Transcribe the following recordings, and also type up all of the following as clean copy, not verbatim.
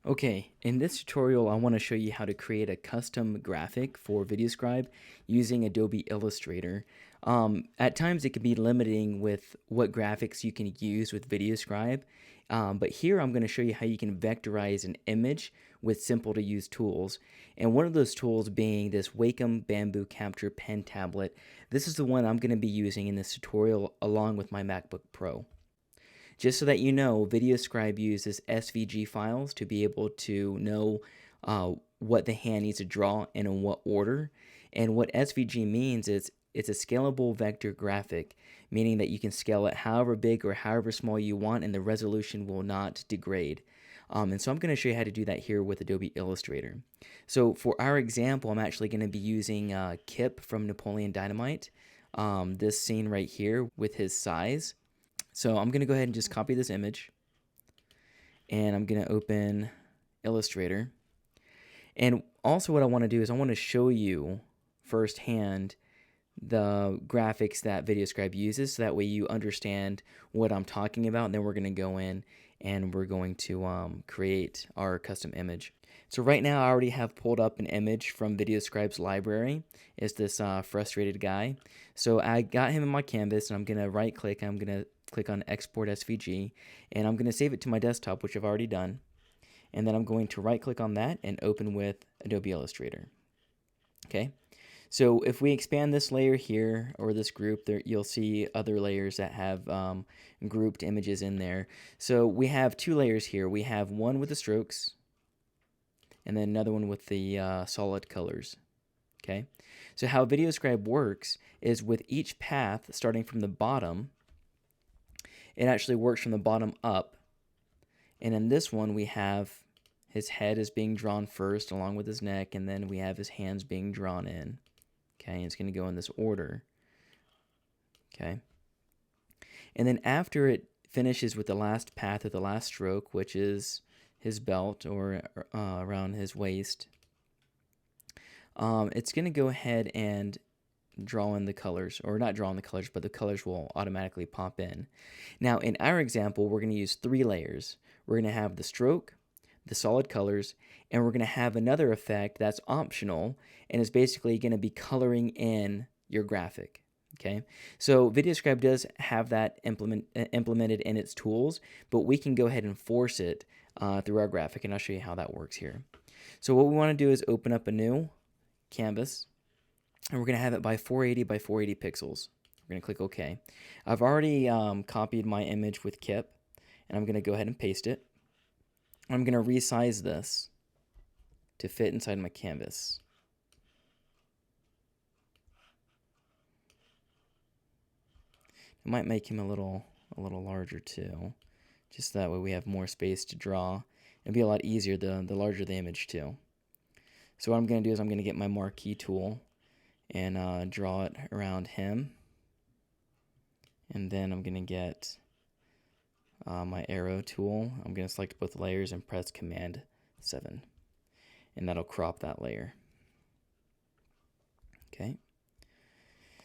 Okay, in this tutorial I want to show you how to create a custom graphic for Videoscribe using Adobe Illustrator. At times it can be limiting with what graphics you can use with Videoscribe, but here I'm going to show you how you can vectorize an image with simple to use tools. And one of those tools being this Wacom Bamboo Capture Pen tablet. This is the one I'm going to be using in this tutorial along with my MacBook Pro. Just so that you know, VideoScribe uses SVG files to be able to know what the hand needs to draw and in what order. And what SVG means is it's a scalable vector graphic, meaning that you can scale it however big or however small you want and the resolution will not degrade. And so I'm going to show you how to do that here with Adobe Illustrator. So for our example, I'm actually going to be using Kip from Napoleon Dynamite, this scene right here with his size. So I'm going to go ahead and just copy this image, and I'm going to open Illustrator. And also what I want to do is I want to show you firsthand the graphics that VideoScribe uses, so that way you understand what I'm talking about, and then we're going to go in and we're going to create our custom image. So right now I already have pulled up an image from VideoScribe's library. It's this frustrated guy. So I got him in my canvas, and I'm going to right click. I'm going to click on Export SVG, and I'm going to save it to my desktop, which I've already done. And then I'm going to right click on that and open with Adobe Illustrator. Okay. So if we expand this layer here, or this group, there you'll see other layers that have grouped images in there. So we have two layers here. We have one with the strokes, and then another one with the solid colors. Okay. So how VideoScribe works is with each path starting from the bottom, it actually works from the bottom up. And in this one, we have his head is being drawn first along with his neck, and then we have his hands being drawn in. Okay, and it's going to go in this order. Okay. And then after it finishes with the last path of the last stroke, which is his belt or around his waist, it's going to go ahead and draw in the colors, or not draw in the colors, but the colors will automatically pop in. Now in our example, we're going to use three layers. We're going to have the stroke, the solid colors, and we're going to have another effect that's optional, and is basically going to be coloring in your graphic. Okay, so VideoScribe does have that implemented in its tools, but we can go ahead and force it through our graphic, and I'll show you how that works here. So what we want to do is open up a new canvas, and we're going to have it by 480 by 480 pixels. We're going to click OK. I've already copied my image with Kip, and I'm going to go ahead and paste it. I'm going to resize this to fit inside my canvas. I might make him a little larger too, just that way we have more space to draw. It'll be a lot easier the larger the image too. So what I'm going to do is I'm going to get my marquee tool and draw it around him. And then I'm going to get my arrow tool. I'm going to select both layers and press Command 7. And that'll crop that layer. Okay.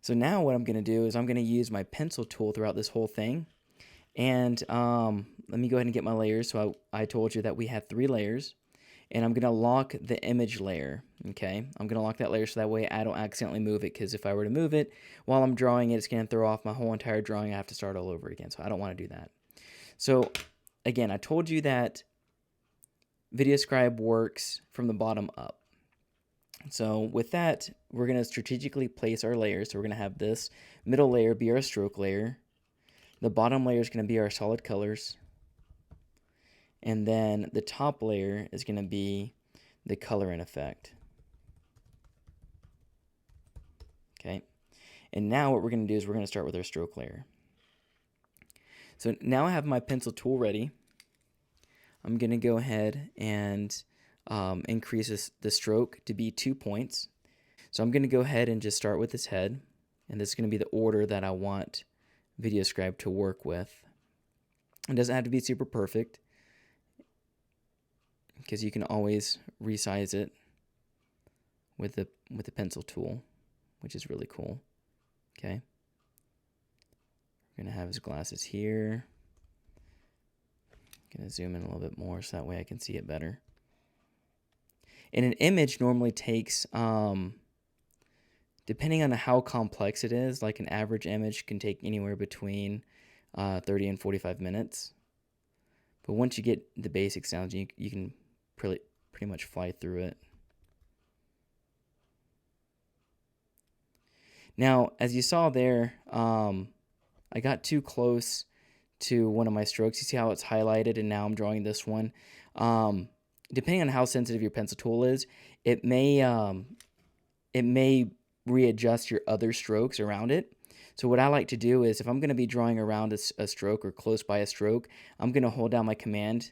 So now what I'm going to do is I'm going to use my pencil tool throughout this whole thing. And let me go ahead and get my layers. So I told you that we have three layers. And I'm going to lock the image layer. Okay, I'm going to lock that layer so that way I don't accidentally move it, because if I were to move it while I'm drawing it, it's going to throw off my whole entire drawing. I have to start all over again, so I don't want to do that. So again, I told you that VideoScribe works from the bottom up. So with that, we're going to strategically place our layers. So we're going to have this middle layer be our stroke layer. The bottom layer is going to be our solid colors. And then the top layer is going to be the color in effect. Okay. And now what we're going to do is we're going to start with our stroke layer. So now I have my pencil tool ready. I'm going to go ahead and increase the stroke to be 2 points. So I'm going to go ahead and just start with his head. And this is going to be the order that I want VideoScribe to work with. It doesn't have to be super perfect, because you can always resize it with the pencil tool, which is really cool. Okay. We're going to have his glasses here. I'm going to zoom in a little bit more so that way I can see it better. And an image normally takes, depending on how complex it is, like an average image can take anywhere between 30 and 45 minutes. But once you get the basics down, you can pretty much fly through it. Now, as you saw there, I got too close to one of my strokes. You see how it's highlighted, and now I'm drawing this one. Depending on how sensitive your pencil tool is, it may readjust your other strokes around it. So what I like to do is, if I'm going to be drawing around a stroke or close by a stroke, I'm going to hold down my command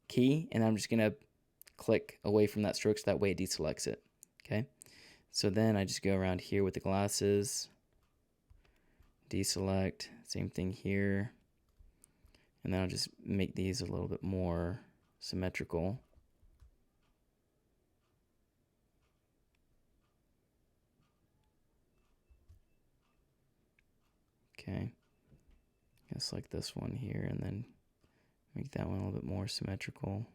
key, and I'm just going to click away from that stroke so that way it deselects it. Okay. So then I just go around here with the glasses, deselect, same thing here, and then I'll just make these a little bit more symmetrical. Okay, just like this one here, and then make that one a little bit more symmetrical.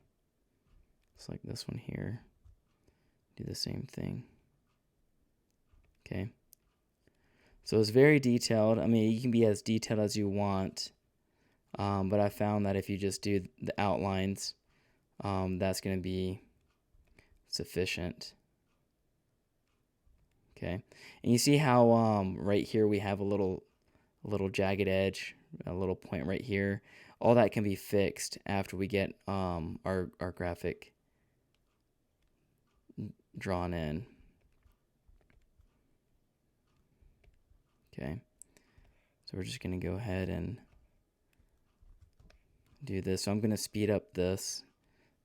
Just like this one here. Do the same thing. Okay. So it's very detailed. I mean, you can be as detailed as you want, but I found that if you just do the outlines, that's going to be sufficient. Okay, and you see how right here we have a little jagged edge, a little point right here. All that can be fixed after we get our graphic drawn in. Okay, so we're just going to go ahead and do this. So I'm going to speed up this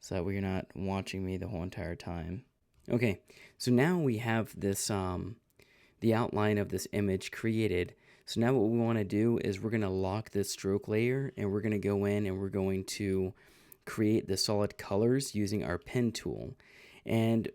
so that we're not watching me the whole entire time. Okay, so now we have this the outline of this image created. So now what we want to do is we're going to lock this stroke layer, and we're going to go in and we're going to create the solid colors using our pen tool. And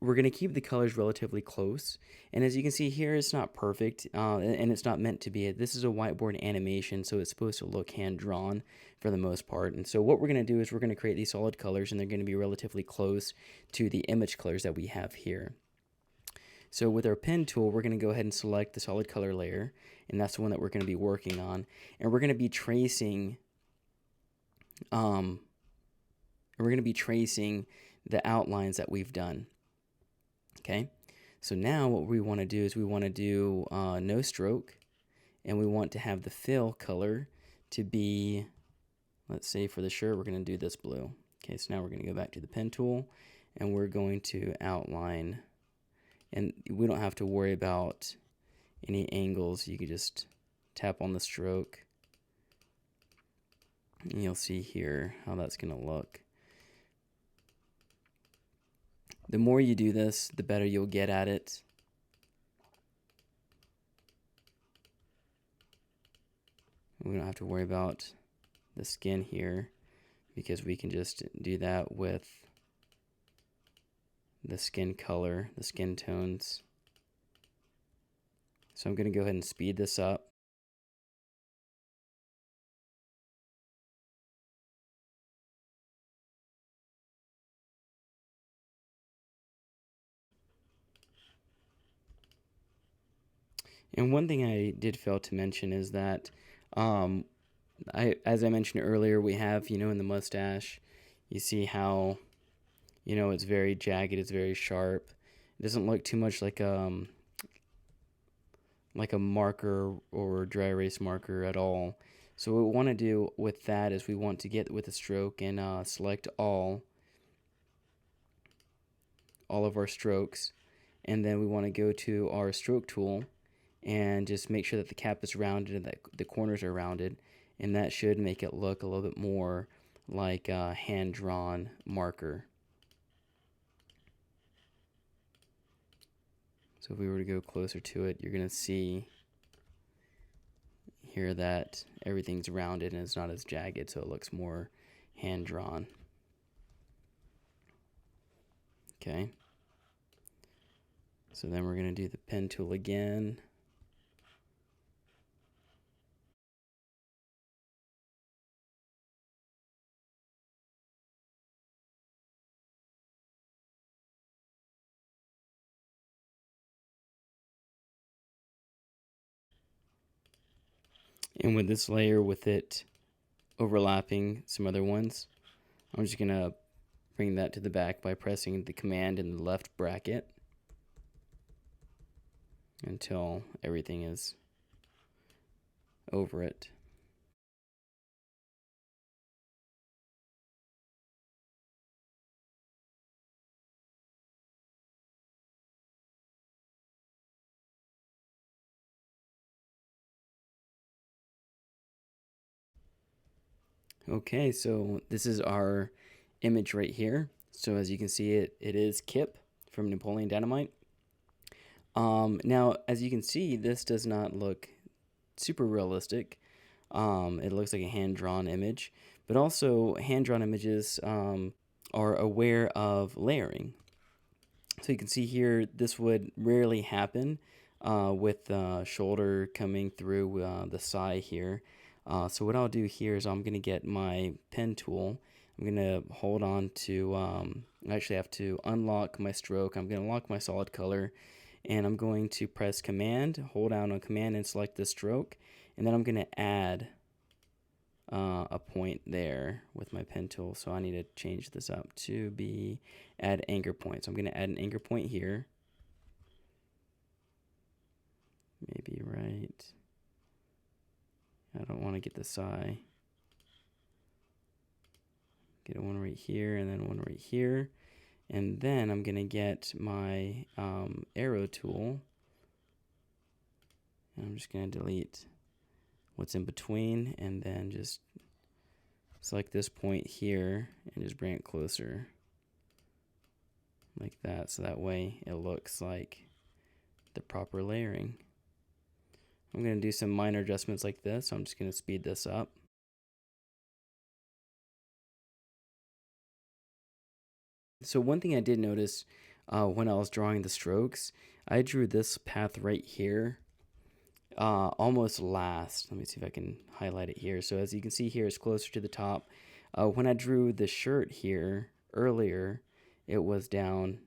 we're going to keep the colors relatively close. And as you can see here, it's not perfect, and it's not meant to be. This is a whiteboard animation, so it's supposed to look hand-drawn for the most part. And so what we're going to do is we're going to create these solid colors, and they're going to be relatively close to the image colors that we have here. So with our pen tool, we're going to go ahead and select the solid color layer, and that's the one that we're going to be working on. And we're going to be tracing, the outlines that we've done. Okay, so now what we want to do is we want to do no stroke, and we want to have the fill color to be, let's say for the shirt, we're going to do this blue. Okay, so now we're going to go back to the pen tool, and we're going to outline, and we don't have to worry about any angles. You can just tap on the stroke, and you'll see here how that's going to look. The more you do this, the better you'll get at it. We don't have to worry about the skin here, because we can just do that with the skin color, the skin tones. So I'm going to go ahead and speed this up. And one thing I did fail to mention is that, as I mentioned earlier, we have, in the mustache, you see how, it's very jagged, it's very sharp. It doesn't look too much like a marker or dry erase marker at all. So what we want to do with that is we want to get with a stroke and select all of our strokes, and then we want to go to our stroke tool and just make sure that the cap is rounded and that the corners are rounded, and that should make it look a little bit more like a hand-drawn marker. So if we were to go closer to it, you're going to see here that everything's rounded and it's not as jagged, so it looks more hand-drawn. Okay. So then we're going to do the pen tool again. And with this layer, with it overlapping some other ones, I'm just going to bring that to the back by pressing the command in the left bracket until everything is over it. Okay, so this is our image right here. So as you can see, it is Kip from Napoleon Dynamite. Now, as you can see, this does not look super realistic. It looks like a hand-drawn image, but also hand-drawn images are aware of layering. So you can see here, this would rarely happen with the shoulder coming through the side here. So what I'll do here is I'm going to get my pen tool. I'm going to hold on to, I actually have to unlock my stroke. I'm going to lock my solid color, and I'm going to press Command, hold down on Command and select the stroke, and then I'm going to add a point there with my pen tool. So I need to change this up to be add anchor point. So I'm going to add an anchor point here. Maybe right. I don't want to get the side. Get one right here and then one right here. And then I'm going to get my arrow tool. And I'm just going to delete what's in between and then just select this point here and just bring it closer like that, so that way it looks like the proper layering. I'm going to do some minor adjustments like this, so I'm just going to speed this up. So one thing I did notice when I was drawing the strokes, I drew this path right here almost last. Let me see if I can highlight it here. So as you can see here, it's closer to the top. When I drew the shirt here earlier, it was down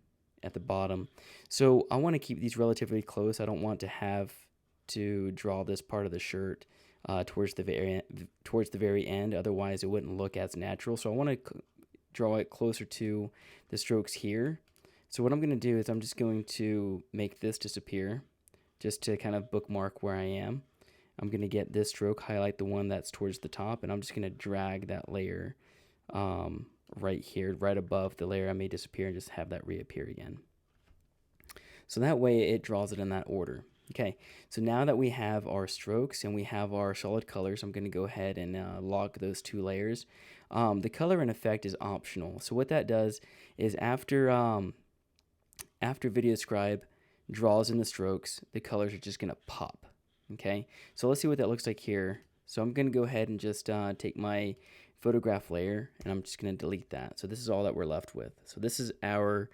at the bottom. So I want to keep these relatively close. I don't want to have to draw this part of the shirt towards the very end. Otherwise, it wouldn't look as natural. So I want to draw it closer to the strokes here. So what I'm going to do is I'm just going to make this disappear, just to kind of bookmark where I am. I'm going to get this stroke, highlight the one that's towards the top, and I'm just going to drag that layer right here, right above the layer I made disappear, and just have that reappear again. So that way it draws it in that order. Okay, so now that we have our strokes and we have our solid colors, I'm going to go ahead and lock those two layers. The color and effect is optional. So what that does is after Videoscribe draws in the strokes, the colors are just going to pop. Okay, so let's see what that looks like here. So I'm going to go ahead and just take my photograph layer, and I'm just going to delete that. So this is all that we're left with. So this is our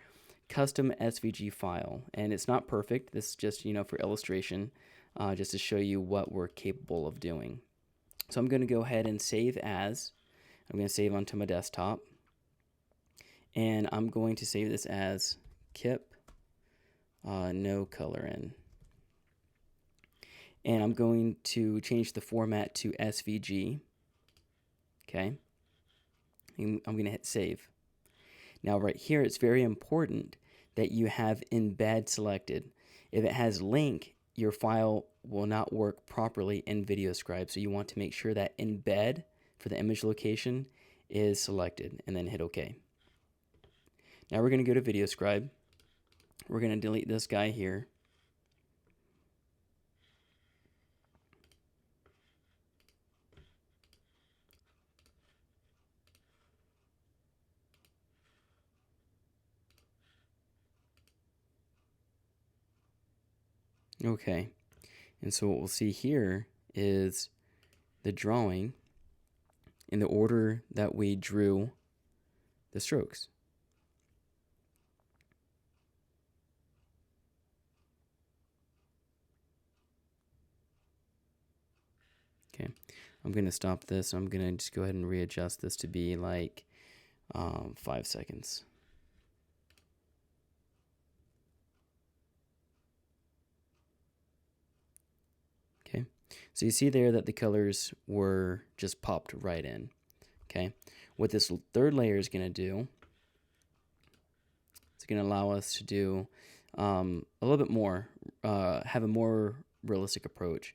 custom SVG file, and it's not perfect. This is just, for illustration, just to show you what we're capable of doing. So I'm going to go ahead and save as. I'm going to save onto my desktop, and I'm going to save this as Kip, no color in. And I'm going to change the format to SVG. Okay. And I'm going to hit save. Now right here, it's very important that you have embed selected. If it has link, your file will not work properly in Videoscribe. So you want to make sure that embed for the image location is selected, and then hit OK. Now we're going to go to Videoscribe. We're going to delete this guy here. Okay, and so what we'll see here is the drawing in the order that we drew the strokes. Okay, I'm going to stop this. I'm going to just go ahead and readjust this to be like 5 seconds. Okay, So you see there that the colors were just popped right in. Okay, what this third layer is going to do, it's going to allow us to do a little bit more, have a more realistic approach.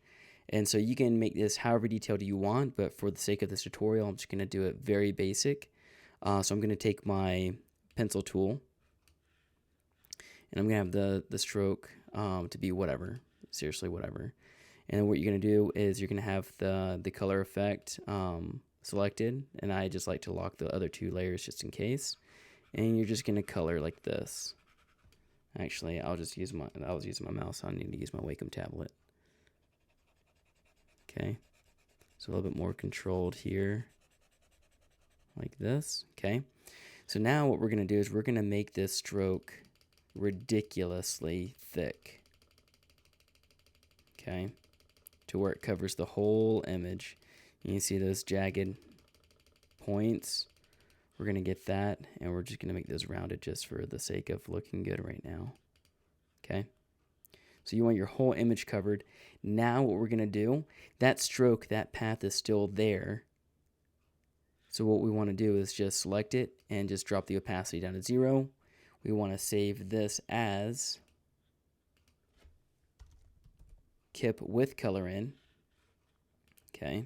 And so you can make this however detailed you want, but for the sake of this tutorial, I'm just going to do it very basic. So I'm going to take my pencil tool, and I'm going to have the stroke to be whatever, seriously whatever. And then what you're going to do is you're going to have the color effect selected, and I just like to lock the other two layers just in case. And you're just going to color like this. Actually, I was using my mouse, so I need to use my Wacom tablet. Okay, so a little bit more controlled here, like this. Okay, so now what we're going to do is we're going to make this stroke ridiculously thick. Okay, to where it covers the whole image. You can see those jagged points. We're going to get that, and we're just going to make those rounded just for the sake of looking good right now. Okay, so you want your whole image covered. Now what we're going to do, that stroke, that path is still there. So what we want to do is just select it and just drop the opacity down to 0. We want to save this as kip with color in. Okay,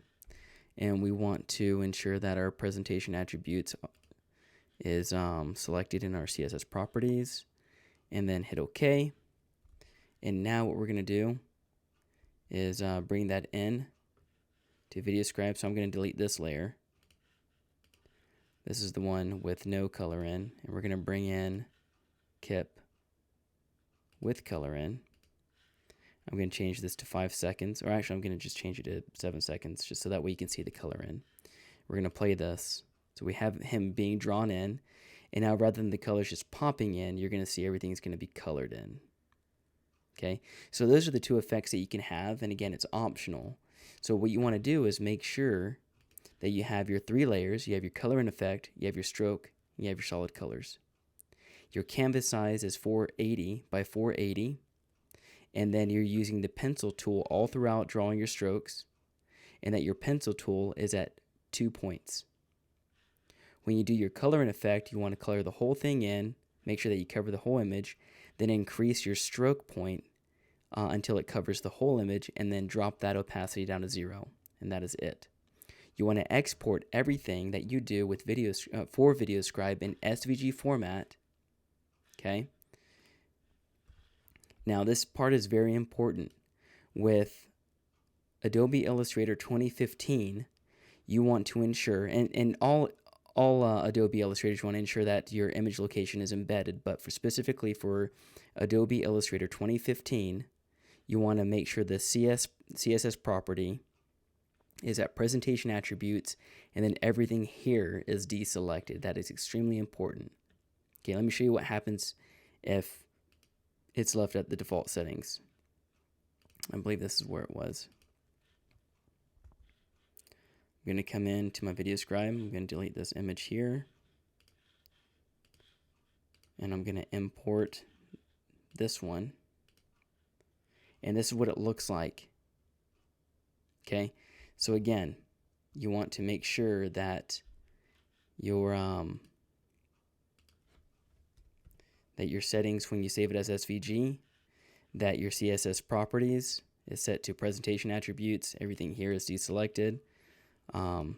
and we want to ensure that our presentation attributes is selected in our CSS properties, and then hit OK. And now what we're going to do is bring that in to Videoscribe. So I'm going to delete this layer. This is the one with no color in, and we're going to bring in kip with color in. I'm going to change this to 5 seconds, or actually I'm going to just change it to 7 seconds, just so that way you can see the color in. We're going to play this. So we have him being drawn in, and now rather than the colors just popping in, you're going to see everything's going to be colored in. Okay, so those are the two effects that you can have, and again, it's optional. So what you want to do is make sure that you have your 3 layers. You have your color and effect, you have your stroke, and you have your solid colors. Your canvas size is 480 by 480, and then you're using the pencil tool all throughout drawing your strokes, and that your pencil tool is at 2 points. When you do your color and effect, you want to color the whole thing in, make sure that you cover the whole image, then increase your stroke point until it covers the whole image, and then drop that opacity down to 0, and that is it. You want to export everything that you do with for Videoscribe in SVG format. Okay. Now this part is very important. With Adobe Illustrator 2015, you want to ensure, and all Adobe Illustrators want to ensure that your image location is embedded, but specifically for Adobe Illustrator 2015, you want to make sure the CSS property is at presentation attributes, and then everything here is deselected. That is extremely important. Okay, let me show you what happens if it's left at the default settings. I believe this is where it was. I'm going to come into my Videoscribe. I'm going to delete this image here. And I'm going to import this one. And this is what it looks like. Okay, so again, you want to make sure that your settings, when you save it as SVG, that your CSS properties is set to presentation attributes. Everything here is deselected. So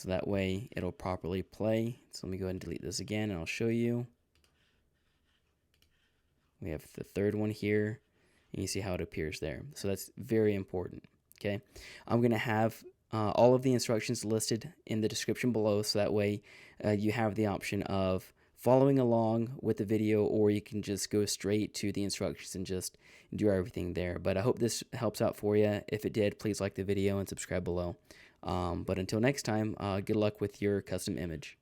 that way it'll properly play. So let me go ahead and delete this again, and I'll show you. We have the third one here, and you see how it appears there. So that's very important. Okay, I'm going to have all of the instructions listed in the description below, so that way you have the option of following along with the video, or you can just go straight to the instructions and just do everything there. But I hope this helps out for you. If it did, please like the video and subscribe below. But until next time, good luck with your custom image.